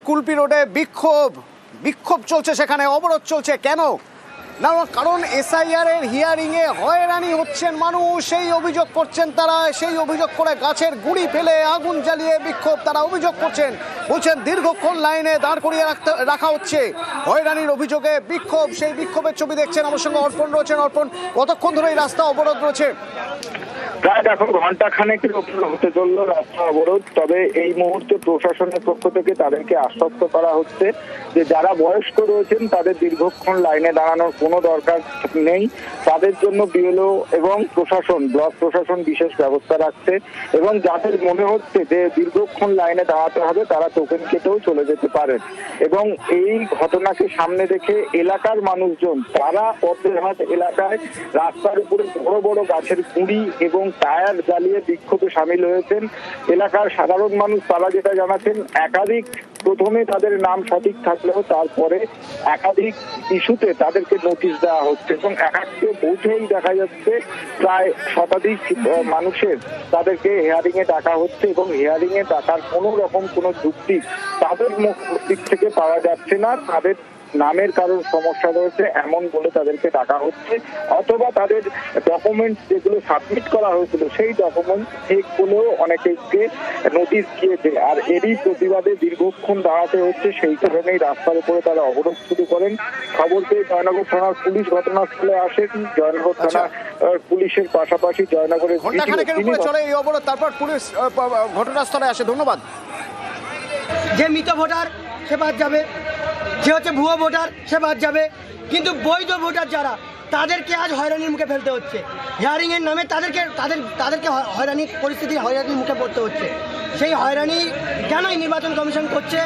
কুলপি রোডে বিক্ষোভ চলছে, সেখানে অবরোধ চলছে। কেন না, কারণ এসআইআর এর হিয়ারিং এ হয়রানি হচ্ছেন মানুষ, সেই অভিযোগ করছেন তারা। সেই অভিযোগ করে গাছের গুঁড়ি ফেলে আগুন জ্বালিয়ে বিক্ষোভ তারা অভিযোগ করছেন। বলছেন দীর্ঘক্ষণ লাইনে দাঁড় করিয়ে রাখা হচ্ছে, হয়রানির অভিযোগে বিক্ষোভ। সেই বিক্ষোভের ছবি দেখছেন, আমার সঙ্গে অর্পণ রয়েছেন। অর্পণ, কতক্ষণ ধরে এই রাস্তা অবরোধ রয়েছে? প্রায় এখন ঘন্টাখানেকের উপর হতে চললো রাস্তা অবরোধ। তবে এই মুহূর্তে প্রশাসনের পক্ষ থেকে তাদেরকে আশ্বস্ত করা হচ্ছে যে যারা বয়স্ক রয়েছেন তাদের দীর্ঘক্ষণ লাইনে দাঁড়ানোর কোনো দরকার নেই। তাদের জন্য বিএলও এবং প্রশাসন, ব্লক প্রশাসন বিশেষ ব্যবস্থা রাখছে, এবং যাদের মনে হচ্ছে যে দীর্ঘক্ষণ লাইনে দাঁড়াতে হবে তারা টোকেন কেটেও চলে যেতে পারেন। এবং এই ঘটনাকে সামনে রেখে এলাকার মানুষজন তারা পদ্মেরহাট এলাকায় রাস্তার উপরে বড় বড় গাছের গুঁড়ি এবং টায়ার জ্বালিয়ে বিক্ষোভে সামিল হয়েছেন। এলাকার সাধারণ মানুষ তারা যেটা জানাচ্ছেন, প্রথমে তাদের নাম সঠিক থাকলেও তারপরে একাধিক ইস্যুতে তাদেরকে নোটিশ দেওয়া হচ্ছে, এবং একাধিক বুথেই দেখা যাচ্ছে প্রায় শতাধিক মানুষের তাদেরকে হিয়ারিং এ ডাকা হচ্ছে, এবং হিয়ারিং এ ডাকার কোনো রকম কোনো যুক্তি তাদের দিক থেকে পাওয়া যাচ্ছে না। তাদের নামের কারণ সমস্যা রয়েছে এমন বলে তাদেরকে ডাকা হচ্ছে, অথবা তাদের ডকুমেন্টস যেগুলো সাবমিট করা হয়েছিল সেই ডকুমেন্ট ঠিক বলেও অনেকেকে নোটিশ দিয়েছে। আর এরই প্রতিবাদে দীর্ঘক্ষণ দাঁড়াতে হচ্ছে, সেই কারণেই রাস্তার উপরে তারা অবরোধ শুরু করেন। খবর পেয়ে জয়নগর থানার পুলিশ ঘটনাস্থলে আসেন। জয়নগর থানা পুলিশের পাশাপাশি জয়নগরের চলে এই অবরোধ, তারপর পুলিশ ঘটনাস্থলে আসে। ধন্যবাদ। যে মৃত ভোটার সে বাদ যাবে, যে হচ্ছে ভুয়ো ভোটার সে বাদ যাবে, কিন্তু বৈধ ভোটার যারা তাদেরকে আজ হয়রানির মুখে ফেলতে হচ্ছে। হিয়ারিং এর নামে তাদেরকে হয়রানির হয়রানির মুখে পড়তে হচ্ছে। সেই হয়রানি কেনই নির্বাচন কমিশন করছে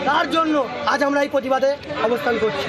তার জন্য আজ আমরা এই প্রতিবাদে অবস্থান করছি।